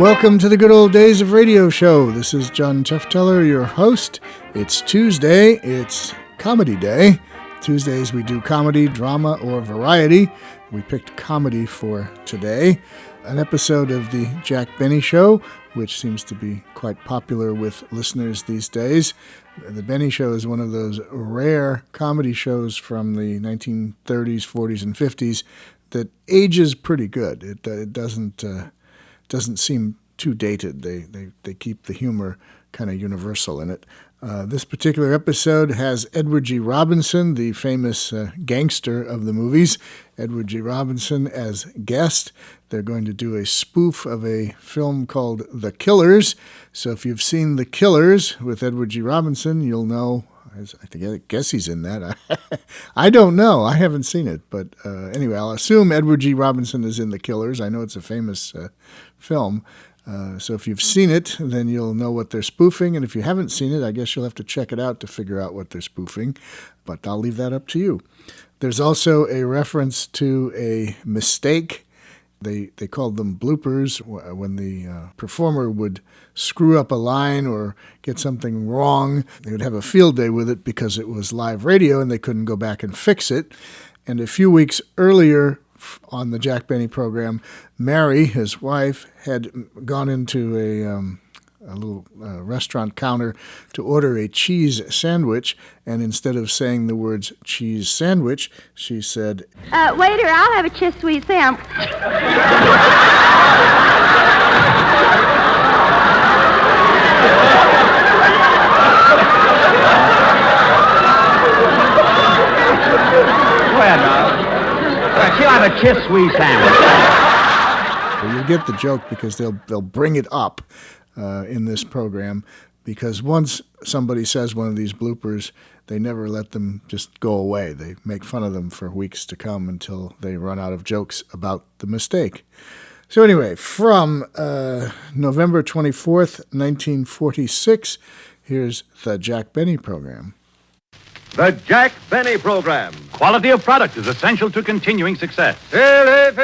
Welcome to the Good Old Days of Radio Show. This is John Tefteller, your host. It's Tuesday. It's Comedy Day. Tuesdays we do comedy, drama, or variety. We picked comedy for today. An episode of the Jack Benny Show, which seems to be quite popular with listeners these days. The Benny Show is one of those rare comedy shows from the 1930s, 40s, and 50s that ages pretty good. It doesn't seem too dated. They keep the humor kind of universal in it. This particular episode has Edward G. Robinson, the famous gangster of the movies, Edward G. Robinson as guest. They're going to do a spoof of a film called The Killers. So if you've seen The Killers with Edward G. Robinson, you'll know. I guess he's in that. I don't know. I haven't seen it. But anyway, I'll assume Edward G. Robinson is in The Killers. I know it's a famous film. So if you've seen it, then you'll know what they're spoofing. And if you haven't seen it, I guess you'll have to check it out to figure out what they're spoofing. But I'll leave that up to you. There's also a reference to a mistake. They called them bloopers when the performer would screw up a line or get something wrong. They would have a field day with it because it was live radio and they couldn't go back and fix it. And a few weeks earlier on the Jack Benny program, Mary, his wife, had gone into a little restaurant counter to order a cheese sandwich, and instead of saying the words cheese sandwich, she said, Waiter, I'll have a cheese sweet sandwich. She'll have a cheese sweet sandwich. Well, you'll get the joke because they'll bring it up in this program, because once somebody says one of these bloopers, they never let them just go away. They make fun of them for weeks to come until they run out of jokes about the mistake. So anyway, from November 24th, 1946, here's the Jack Benny program. The Jack Benny Program. Quality of product is essential to continuing success. Let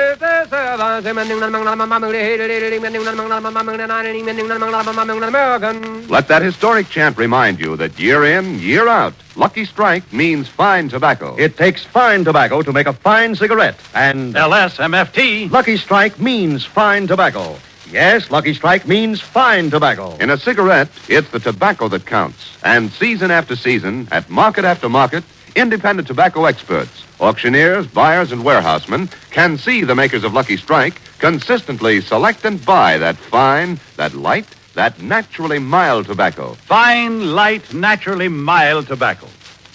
that historic chant remind you that year in, year out, Lucky Strike means fine tobacco. It takes fine tobacco to make a fine cigarette. And LSMFT. Lucky Strike means fine tobacco. Yes, Lucky Strike means fine tobacco. In a cigarette, it's the tobacco that counts. And season after season, at market after market, independent tobacco experts, auctioneers, buyers, and warehousemen can see the makers of Lucky Strike consistently select and buy that fine, that light, that naturally mild tobacco. Fine, light, naturally mild tobacco.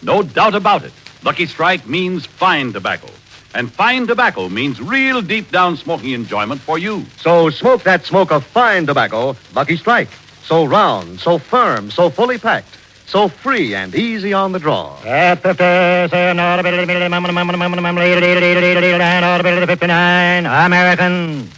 No doubt about it. Lucky Strike means fine tobacco. And fine tobacco means real deep-down smoking enjoyment for you. So smoke that smoke of fine tobacco, Lucky Strike. So round, so firm, so fully packed, so free and easy on the draw. American.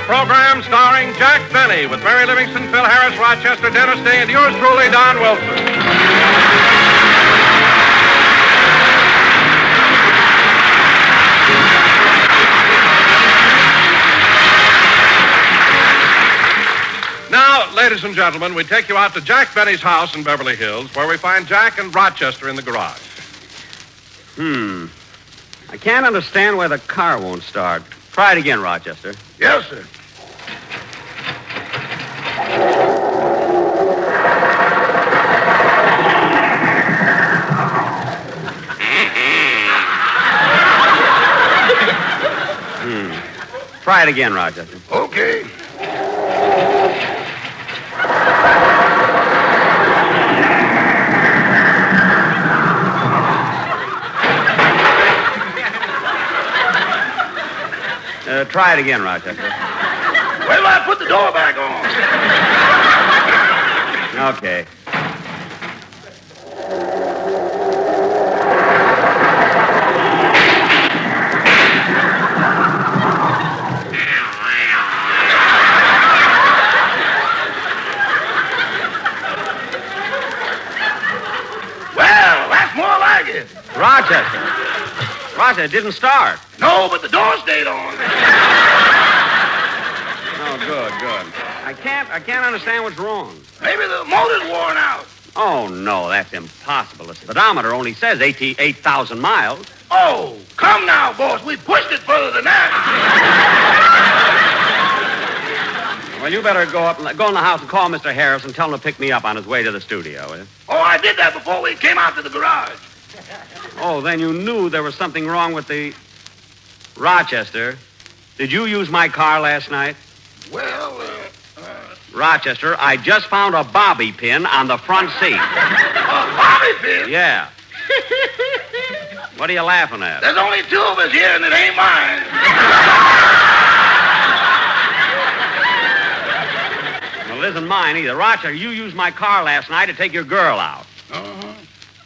Program starring Jack Benny with Mary Livingston, Phil Harris, Rochester, Dennis Day, and yours truly, Don Wilson. Now, ladies and gentlemen, we take you out to Jack Benny's house in Beverly Hills, where we find Jack and Rochester in the garage. I can't understand why the car won't start. Try it again, Rochester. Yes, sir. Try it again, Rochester. Okay. Try it again, Rochester. Wait till I put the door back on. Okay. Well, that's more like did. Rochester, it didn't start. No, but the door stayed on. Oh, good. I can't understand what's wrong. Maybe the motor's worn out. Oh, no, that's impossible. The speedometer only says 8,000 miles. Oh, come now, boss. We pushed it further than that. Well, you better go in the house and call Mr. Harris and tell him to pick me up on his way to the studio, will you? Oh, I did that before we came out to the garage. Oh, then you knew there was something wrong with the... Rochester, did you use my car last night? Well, Rochester, I just found a bobby pin on the front seat. a bobby pin? Yeah. What are you laughing at? There's only two of us here, and it ain't mine. Well, it isn't mine either. Rochester, you used my car last night to take your girl out. Uh-huh.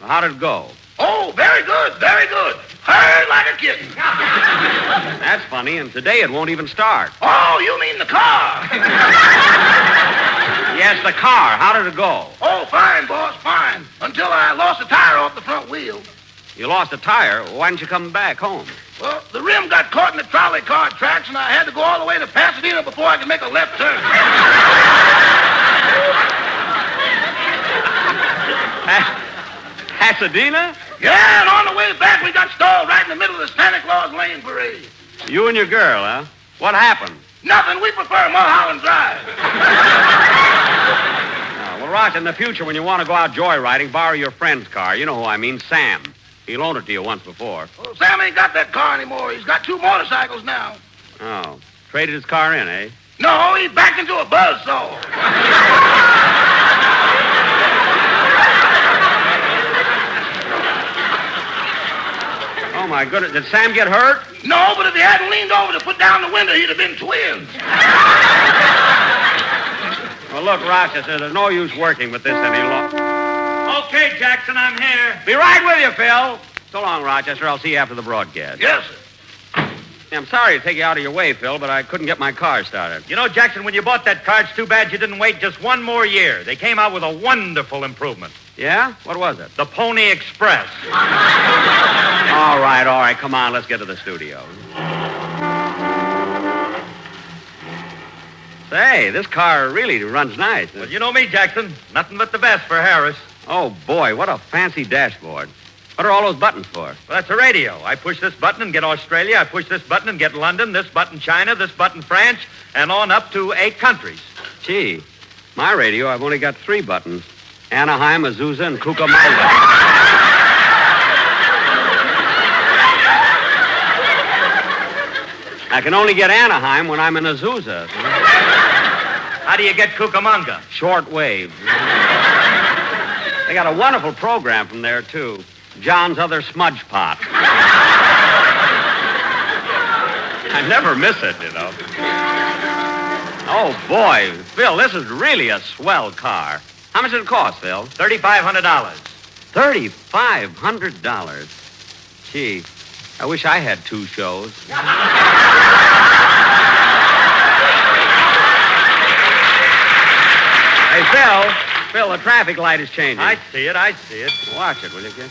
Well, how did it go? Oh, very good, very good. Heard like a kitten. That's funny, and today it won't even start. Oh, you mean the car? Yes, the car. How did it go? Oh, fine, boss, fine. Until I lost a tire off the front wheel. You lost a tire. Why didn't you come back home? Well, the rim got caught in the trolley car tracks, and I had to go all the way to Pasadena before I could make a left turn. Pasadena? Yeah, and on the way back, we got stalled right in the middle of the Santa Claus Lane parade. You and your girl, huh? What happened? Nothing. We prefer Mulholland Drive. Well, Roch, in the future, when you want to go out joyriding, borrow your friend's car. You know who I mean, Sam. He loaned it to you once before. Well, Sam ain't got that car anymore. He's got two motorcycles now. Oh. Traded his car in, eh? No, he's back into a buzzsaw. Oh, my goodness. Did Sam get hurt? No, but if he hadn't leaned over to put down the window, he'd have been twins. Well, look, Rochester, there's no use working with this any longer. Okay, Jackson, I'm here. Be right with you, Phil. So long, Rochester. I'll see you after the broadcast. Yes, sir. I'm sorry to take you out of your way, Phil, but I couldn't get my car started. You know, Jackson, when you bought that car, it's too bad you didn't wait just one more year. They came out with a wonderful improvement. Yeah? What was it? The Pony Express. All right. Come on, let's get to the studio. Say, this car really runs nice. Well, you know me, Jackson. Nothing but the best for Harris. Oh, boy, what a fancy dashboard. What are all those buttons for? Well, that's a radio. I push this button and get Australia. I push this button and get London. This button, China. This button, France. And on up to 8 countries. Gee, my radio, I've only got 3 buttons. Anaheim, Azusa, and Cucamonga. I can only get Anaheim when I'm in Azusa. How do you get Cucamonga? Short wave. They got a wonderful program from there, too. John's Other Smudge Pot. I never miss it, you know. Oh, boy. Phil, this is really a swell car. How much did it cost, Phil? $3,500. $3,500. Gee, I wish I had 2 shows. Hey, Phil, the traffic light is changing. I see it. Watch it, will you, kid?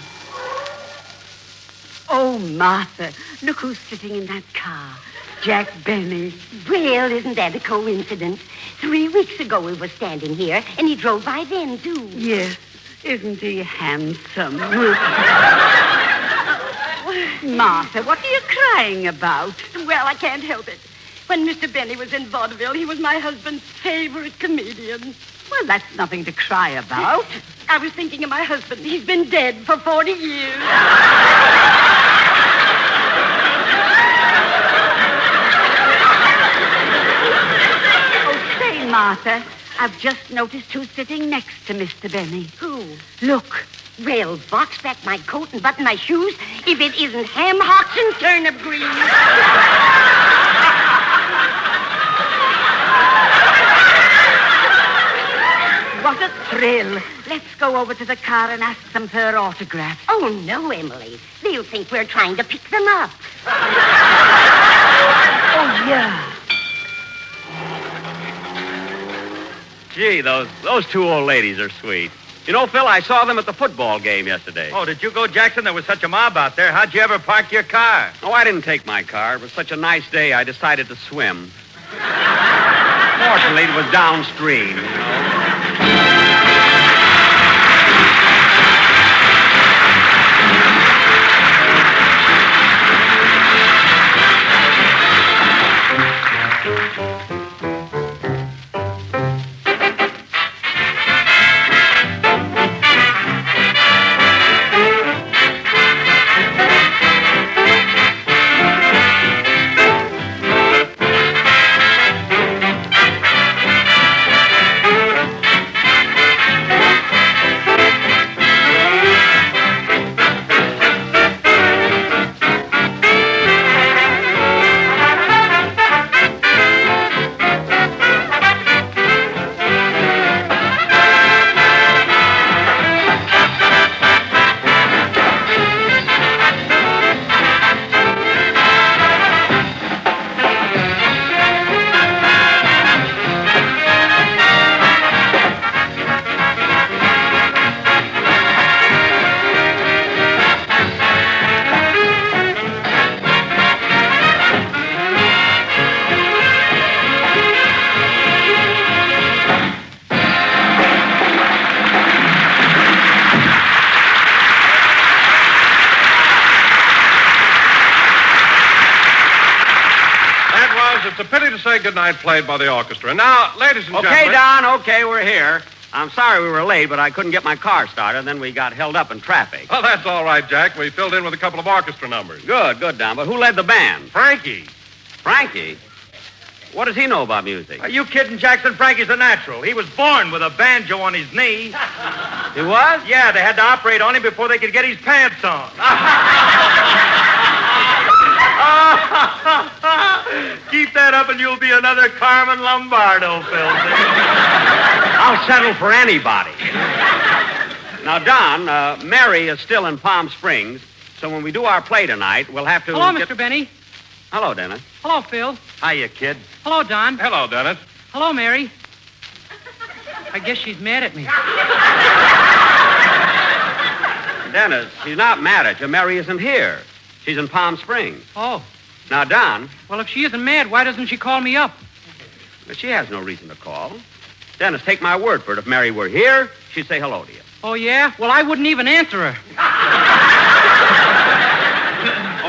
Oh, Martha, look who's sitting in that car. Jack Benny. Well, isn't that a coincidence? 3 weeks ago we were standing here, and he drove by then, too. Yes, isn't he handsome? Martha, what are you crying about? Well, I can't help it. When Mr. Benny was in vaudeville, he was my husband's favorite comedian. Well, that's nothing to cry about. I was thinking of my husband. He's been dead for 40 years. Oh, say, Martha, I've just noticed who's sitting next to Mr. Benny. Who? Look. Well, box back my coat and button my shoes if it isn't ham hocks and turnip greens. What a thrill. Let's go over to the car and ask them for her autograph. Oh, no, Emily. They'll think we're trying to pick them up. Oh, yeah. Gee, those 2 old ladies are sweet. You know, Phil, I saw them at the football game yesterday. Oh, did you go, Jackson? There was such a mob out there. How'd you ever park your car? Oh, I didn't take my car. It was such a nice day, I decided to swim. Fortunately, it was downstream, you know. It's a pity to say goodnight played by the orchestra. Now, ladies and gentlemen... Okay, Don, okay, we're here. I'm sorry we were late, but I couldn't get my car started. Then we got held up in traffic. Well, that's all right, Jack. We filled in with a couple of orchestra numbers. Good, Don. But who led the band? Frankie. Frankie? What does he know about music? Are you kidding, Jackson? Frankie's a natural. He was born with a banjo on his knee. He was? Yeah, they had to operate on him before they could get his pants on. Keep that up and you'll be another Carmen Lombardo, Phil. I'll settle for anybody. Now, Don, Mary is still in Palm Springs, so when we do our play tonight, we'll have to... Hello, Mr. Benny. Hello, Dennis. Hello, Phil. Hiya, kid. Hello, Don. Hello, Dennis. Hello, Mary. I guess she's mad at me. Dennis, she's not mad at you. Mary isn't here. She's in Palm Springs. Oh. Now, Don... Well, if she isn't mad, why doesn't she call me up? She has no reason to call. Dennis, take my word for it. If Mary were here, she'd say hello to you. Oh, yeah? Well, I wouldn't even answer her.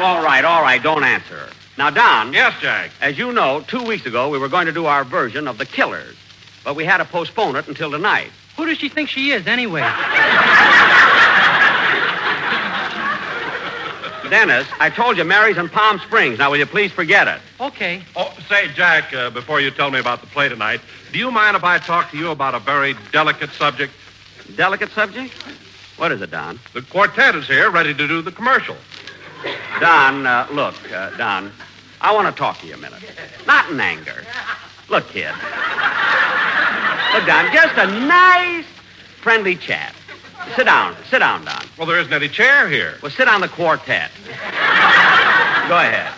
All right. Don't answer her. Now, Don. Yes, Jack. As you know, 2 weeks ago, we were going to do our version of The Killers, but we had to postpone it until tonight. Who does she think she is, anyway? Dennis, I told you Mary's in Palm Springs. Now, will you please forget it? Okay. Oh, say, Jack, before you tell me about the play tonight, do you mind if I talk to you about a very delicate subject? Delicate subject? What is it, Don? The quartet is here, ready to do the commercial. Don, look, Don, I want to talk to you a minute. Not in anger. Look, kid. Look, Don, just a nice, friendly chat. Sit down, Don. Well, there isn't any chair here. Well, sit on the quartet. Go ahead.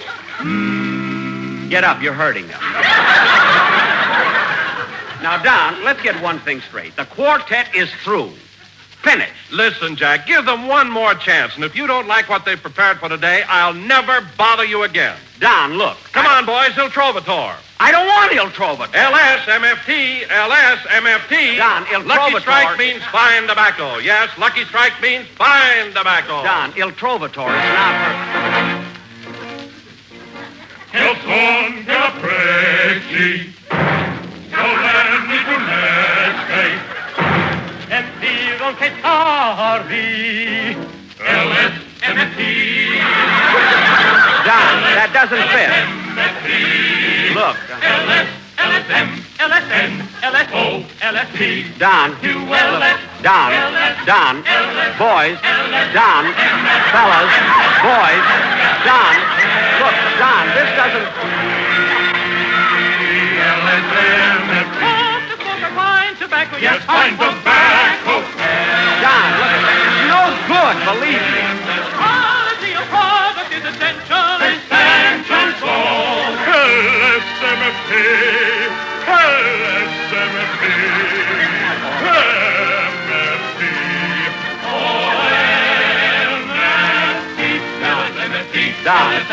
Get up, you're hurting him. Now, Don, let's get one thing straight. The quartet is through. Finished. Listen, Jack, give them one more chance, and if you don't like what they've prepared for today, I'll never bother you again. Don, look. Come on, boys, Il Trovatore. I don't want Il Trovatore. LSMFT, LSMFT. Don, Il Lucky Trovatore. Strike means fine tobacco. Yes, Lucky Strike means fine tobacco. Don, Il Trovatore is not for... Il son capricci, solenni funesti, E vivo che tardi. LSMFT, Don, that doesn't fit. Look. LSM, LSN, LSO, LSP, Don. ULS, Don. Boys. Don. Fellas. Boys. Don. Look, Don, this doesn't... LSMFT. fine tobacco. Yes, fine tobacco. Don, look, it's no good, believe me. Quality of product is essential. Essential soul. LSMFT, LSMFT, MFT.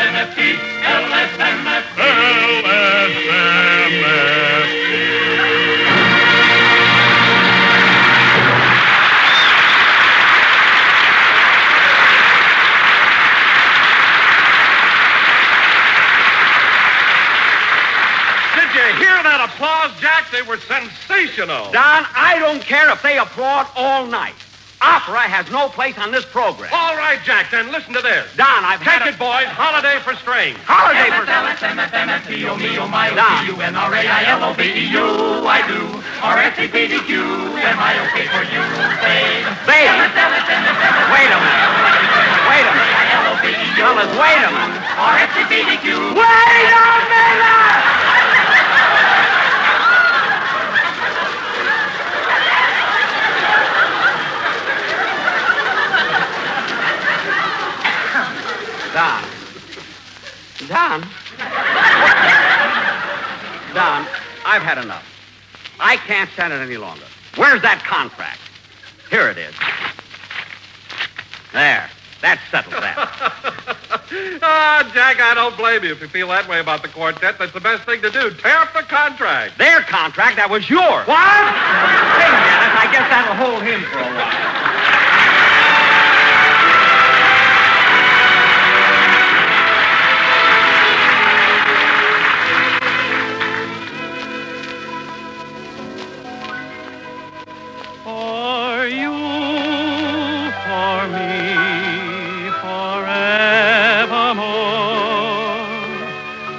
LSMFT, LSMFT. Did you hear that applause, Jack? They were sensational. Don, I don't care if they applaud all night. Opera has no place on this program. All right, Jack, then listen to this. Don, I've Take had it, boys. Holiday for Strings. Holiday for LSMFT, O my Don. UNRAILOVEU, I do. RSCPDQ, MIOK for you, babe. Babe. Wait a minute. Wait a minute. Fellas, wait a minute. RSCPDQ. Wait a minute! Don, I've had enough. I can't stand it any longer. Where's that contract? Here it is. There. That settles that. Jack, I don't blame you if you feel that way about the quartet. That's the best thing to do. Tear up the contract. Their contract, that was yours. What? Hey, Dennis, I guess that'll hold him for a while. For you, for me, forevermore,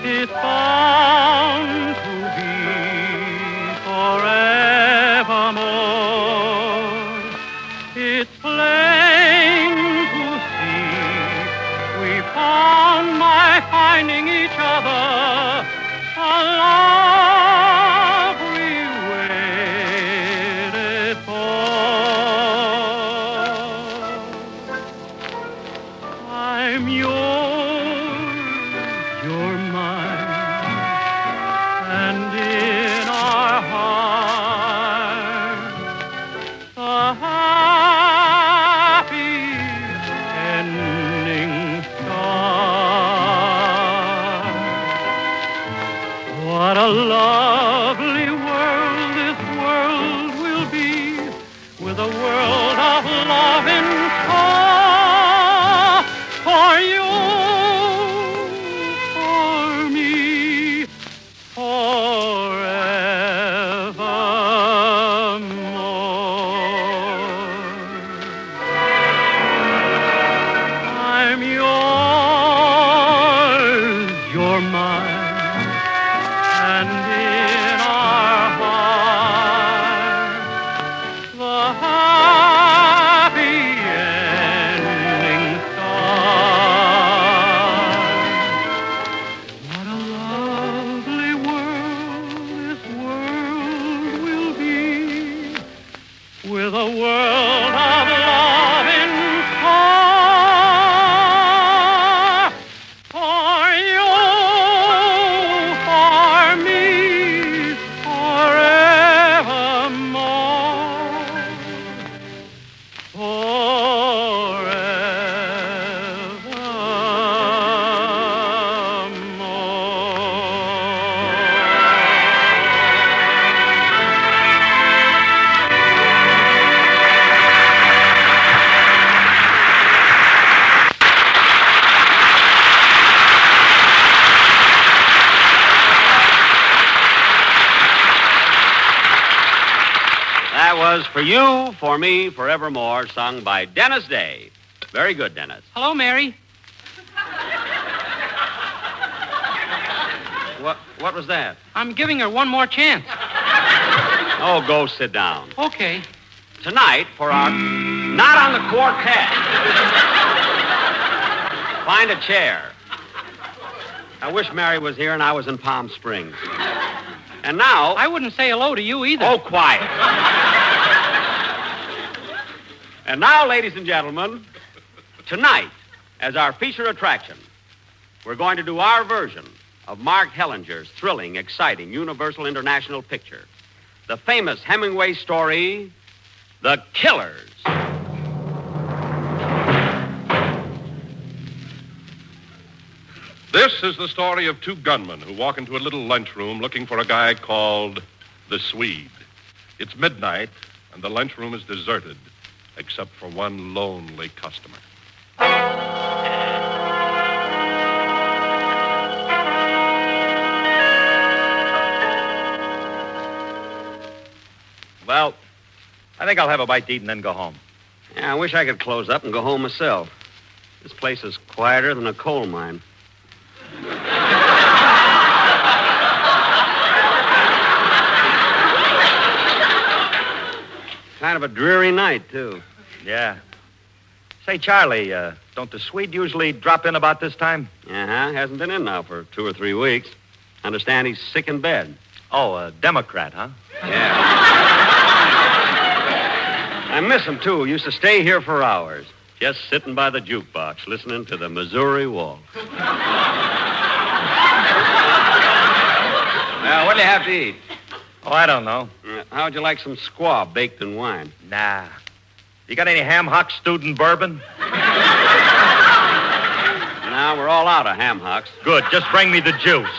it's bound to be forevermore. It's plain to see we found by finding each other a love we waited for. I'm yours, you're mine, and in our hearts the happy ending starts. What a lovely world this world will be, with a world of love in store. For you, for me, forevermore. I'm yours, you're mine, and in our hearts the happy ending starts. What a lovely world this world will be, with a world of love in store. For you, for me, forevermore. That was For You, For Me, Forevermore, sung by Dennis Day. Very good, Dennis. Hello, Mary. What was that? I'm giving her one more chance. Oh, go sit down. Okay. Tonight, for our Not on the Quartet. Find a chair. I wish Mary was here and I was in Palm Springs. And now... I wouldn't say hello to you either. Oh, quiet. And now, ladies and gentlemen, tonight, as our feature attraction, we're going to do our version of Mark Hellinger's thrilling, exciting, Universal International picture, the famous Hemingway story, The Killers. This is the story of two gunmen who walk into a little lunchroom looking for a guy called the Swede. It's midnight, and the lunchroom is deserted, except for one lonely customer. Well, I think I'll have a bite to eat and then go home. Yeah, I wish I could close up and go home myself. This place is quieter than a coal mine. Kind of a dreary night, too. Yeah. Say, Charlie, don't the Swede usually drop in about this time? Uh-huh. Hasn't been in now for 2 or 3 weeks. Understand he's sick in bed. Oh, a Democrat, huh? Yeah. I miss him, too. Used to stay here for hours, just sitting by the jukebox, listening to the Missouri Waltz. Now, what'll you have to eat? Oh, I don't know. How'd you like some squaw baked in wine? Nah. You got any ham hock stewed in bourbon? Now, we're all out of ham hocks. Good. Just bring me the juice.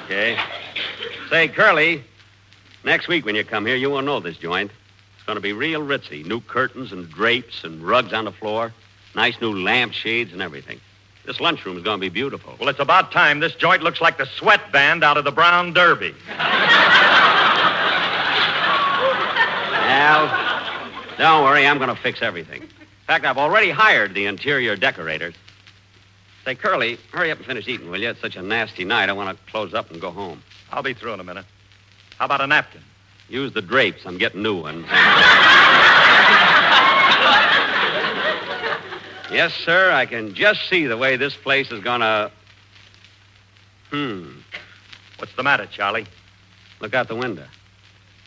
Okay. Say, Curly, next week when you come here, you won't know this joint. It's going to be real ritzy. New curtains and drapes and rugs on the floor. Nice new lampshades and everything. This lunchroom is going to be beautiful. Well, it's about time. This joint looks like the sweat band out of the Brown Derby. Well, don't worry. I'm going to fix everything. In fact, I've already hired the interior decorators. Say, Curly, hurry up and finish eating, will you? It's such a nasty night. I want to close up and go home. I'll be through in a minute. How about a napkin? Use the drapes. I'm getting new ones. Yes, sir. I can just see the way this place is going to... What's the matter, Charlie? Look out the window.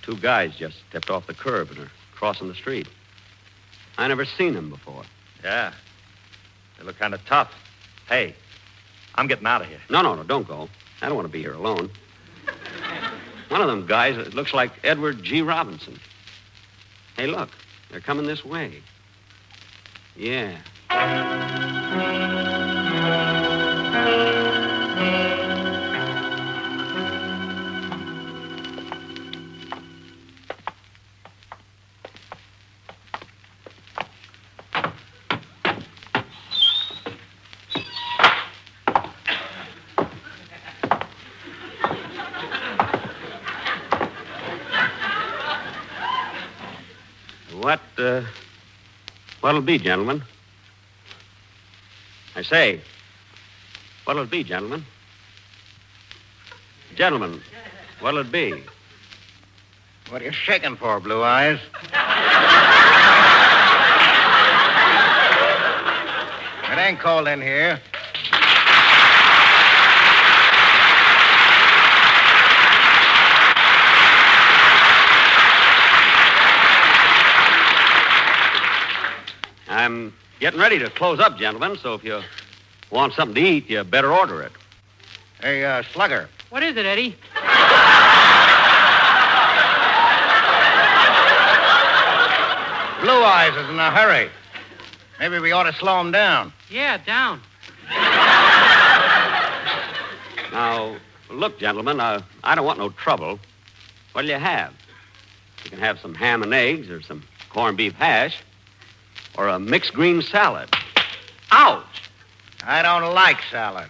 2 guys just stepped off the curb and are crossing the street. I never seen them before. Yeah. They look kind of tough. Hey, I'm getting out of here. No, don't go. I don't want to be here alone. One of them guys, it looks like Edward G. Robinson. Hey, look. They're coming this way. Yeah. What'll it be, gentlemen? I say, what'll it be, gentlemen? Gentlemen, what'll it be? What are you shaking for, Blue Eyes? It ain't cold in here. I'm getting ready to close up, gentlemen, so if you want something to eat, you better order it. Hey, Slugger. What is it, Eddie? Blue Eyes is in a hurry. Maybe we ought to slow him down. Yeah, down. Now, look, gentlemen, I don't want no trouble. What'll you have? You can have some ham and eggs or some corned beef hash or a mixed green salad. Ouch! I don't like salad.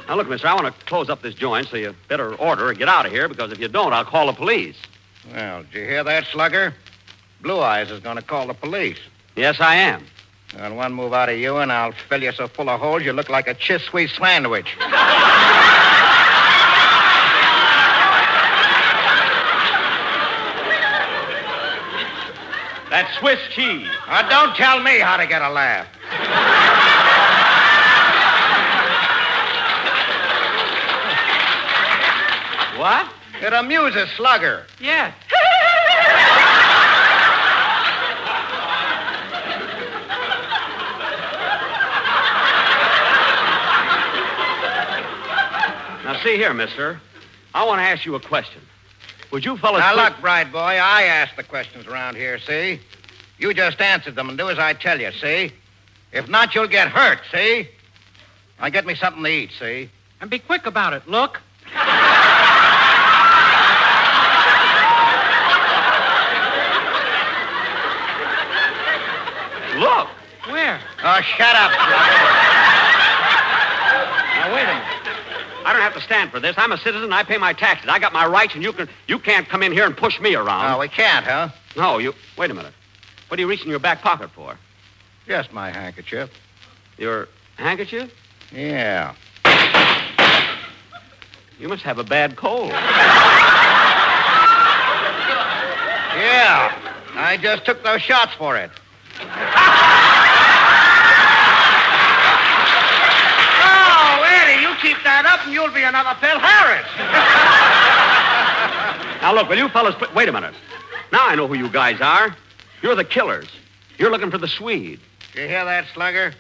Now, look, mister, I want to close up this joint, so you better order or get out of here, because if you don't, I'll call the police. Well, did you hear that, Slugger? Blue Eyes is going to call the police. Yes, I am. On one move out of you, and I'll fill you so full of holes you look like a Chiswee sandwich. That's Swiss cheese. Don't tell me how to get a laugh. What? It amuses Slugger. Yes. Now, see here, mister. I want to ask you a question. Would you fellas... Now, look, bright boy, I ask the questions around here, see? You just answer them and do as I tell you, see? If not, you'll get hurt, see? Now get me something to eat, see? And be quick about it. Look. Look. Where? Oh, shut up. Now, wait a minute. I don't have to stand for this. I'm a citizen. I pay my taxes. I got my rights, and you can't come in here and push me around. Oh, we can't, huh? No, you... Wait a minute. What are you reaching in your back pocket for? Just my handkerchief. Your handkerchief? Yeah. You must have a bad cold. Yeah. I just took those shots for it. Oh, Eddie, you keep that up and you'll be another Phil Harris. Now, look, will you fellas... Wait a minute. Now I know who you guys are. You're the killers. You're looking for the Swede. You hear that, Slugger?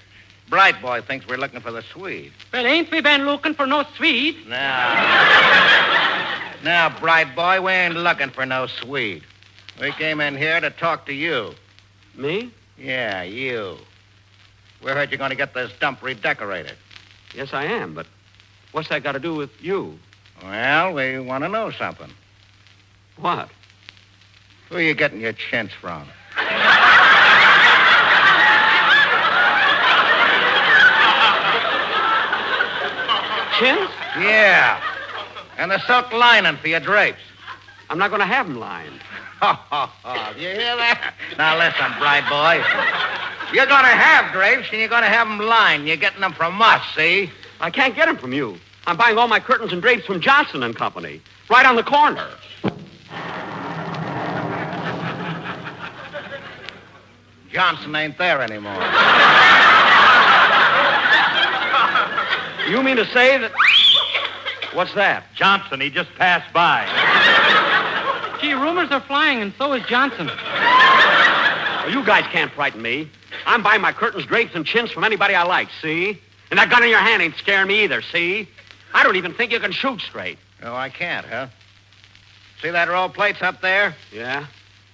Bright Boy thinks we're looking for the Swede. Well, ain't we been looking for no Swede? Now, Bright Boy, we ain't looking for no Swede. We came in here to talk to you. Me? Yeah, you. We heard you're going to get this dump redecorated. Yes, I am, but what's that got to do with you? Well, we want to know something. What? Who are you getting your chintz from? Chintz? Yeah. And the silk lining for your drapes. I'm not going to have them lined. You hear that? Now listen, Bright Boy. You're going to have drapes and you're going to have them lined. You're getting them from us, see? I can't get them from you. I'm buying all my curtains and drapes from Johnson and Company, right on the corner. Johnson ain't there anymore. You mean to say that... What's that? Johnson, he just passed by. Gee, rumors are flying, and so is Johnson. Well, you guys can't frighten me. I'm buying my curtains, drapes, and chintz from anybody I like, see? And that gun in your hand ain't scaring me either, see? I don't even think you can shoot straight. Oh, I can't, huh? See that row of plates up there? Yeah?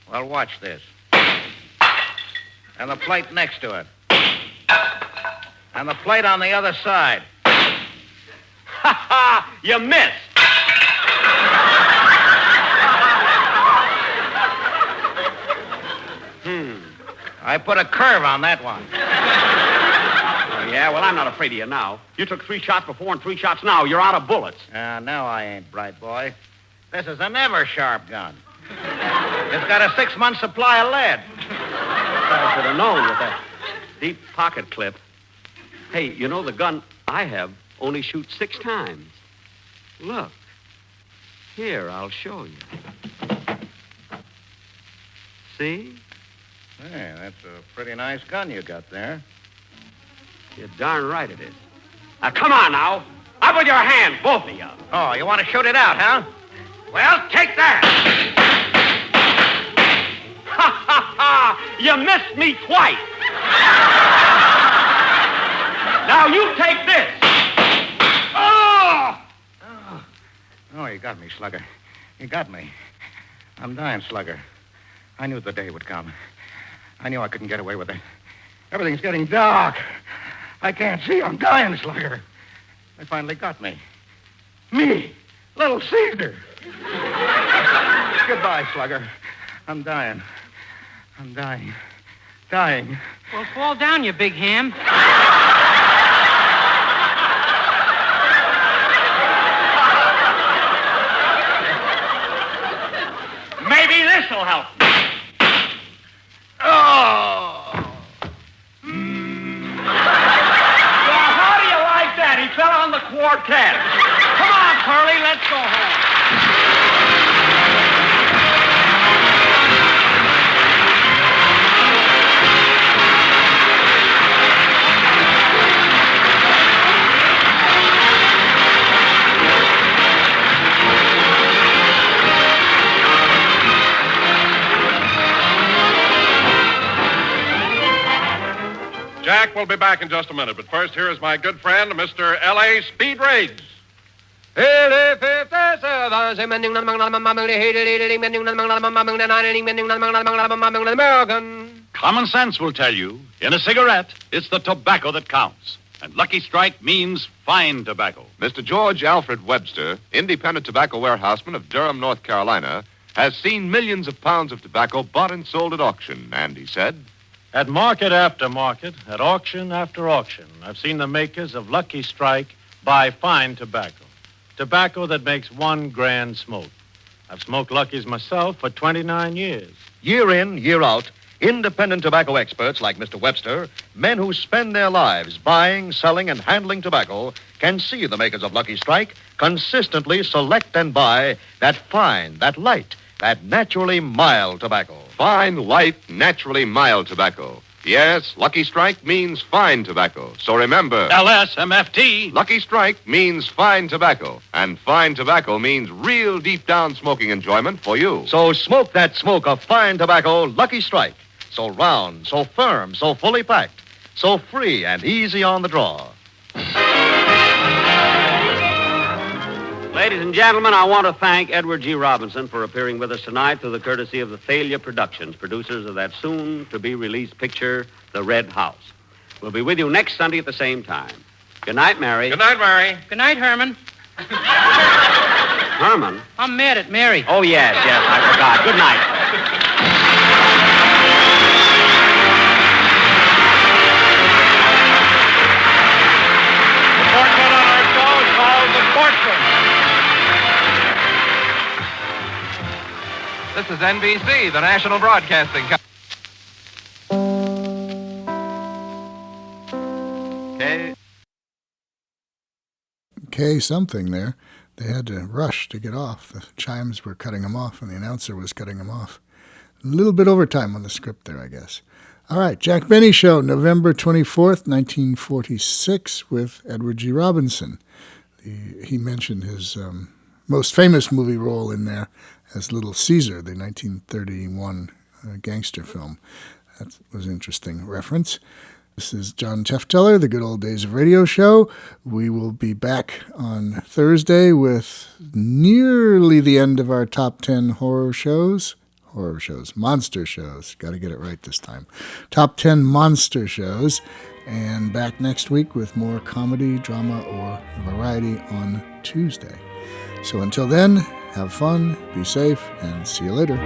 Well, watch this. And the plate next to it. And the plate on the other side. Ha ha! You missed! I put a curve on that one. Oh, yeah? Well, I'm not afraid of you now. You took 3 shots before and 3 shots now. You're out of bullets. No, I ain't, Bright Boy. This is a never-sharp gun. It's got a 6-month supply of lead. I should have known with that deep pocket clip. Hey, you know the gun I have only shoots 6 times. Look. Here, I'll show you. See? Hey, that's a pretty nice gun you got there. You're darn right it is. Now, come on now. Up with your hands, both of you. Oh, you want to shoot it out, huh? Well, take that. Ha, ha, ha. You missed me twice. Now, you take this. Oh! Oh, you got me, Slugger. You got me. I'm dying, Slugger. I knew the day would come. I knew I couldn't get away with it. Everything's getting dark. I can't see. I'm dying, Slugger. They finally got me. Me, Little Caesar. Goodbye, Slugger. I'm dying. I'm dying. Dying. Well, fall down, you big ham. Maybe this'll help. Oh! Well, how do you like that? He fell on the quartet. Come on, Curly, let's go home. Jack will be back in just a minute, but first, here is my good friend, Mr. L.A. Speed Raids. American. Common sense will tell you, in a cigarette, it's the tobacco that counts. And Lucky Strike means fine tobacco. Mr. George Alfred Webster, independent tobacco warehouseman of Durham, North Carolina, has seen millions of pounds of tobacco bought and sold at auction, and he said, "At market after market, at auction after auction, I've seen the makers of Lucky Strike buy fine tobacco. Tobacco that makes one grand smoke. I've smoked Lucky's myself for 29 years. Year in, year out, independent tobacco experts like Mr. Webster, men who spend their lives buying, selling, and handling tobacco, can see the makers of Lucky Strike consistently select and buy that fine, that light, that naturally mild tobacco. fine, light, naturally mild tobacco. Yes, Lucky Strike means fine tobacco. So remember, LSMFT. Lucky Strike means fine tobacco. And fine tobacco means real deep down smoking enjoyment for you. So smoke that smoke of fine tobacco, Lucky Strike. So round, so firm, so fully packed, so free and easy on the draw. Ladies and gentlemen, I want to thank Edward G. Robinson for appearing with us tonight through the courtesy of the Thalia Productions, producers of that soon-to-be-released picture, The Red House. We'll be with you next Sunday at the same time. Good night, Mary. Good night, Mary. Good night, Herman. Herman? I'm mad at Mary. Oh, yes, I forgot. Good night. The portrait on our show is called The Portrait. This is NBC, the National Broadcasting Company. Okay, something there. They had to rush to get off. The chimes were cutting them off, and the announcer was cutting them off. A little bit overtime on the script there, I guess. All right, Jack Benny Show, November 24th, 1946, with Edward G. Robinson. He mentioned his most famous movie role in there as Little Caesar, the 1931 gangster film. That was an interesting reference. This is John Tefteller, The Good Old Days of Radio Show. We will be back on Thursday with nearly the end of our top 10 monster shows. Got to get it right this time. Top 10 monster shows. And back next week with more comedy, drama, or variety on Tuesday. So until then, have fun, be safe, and see you later.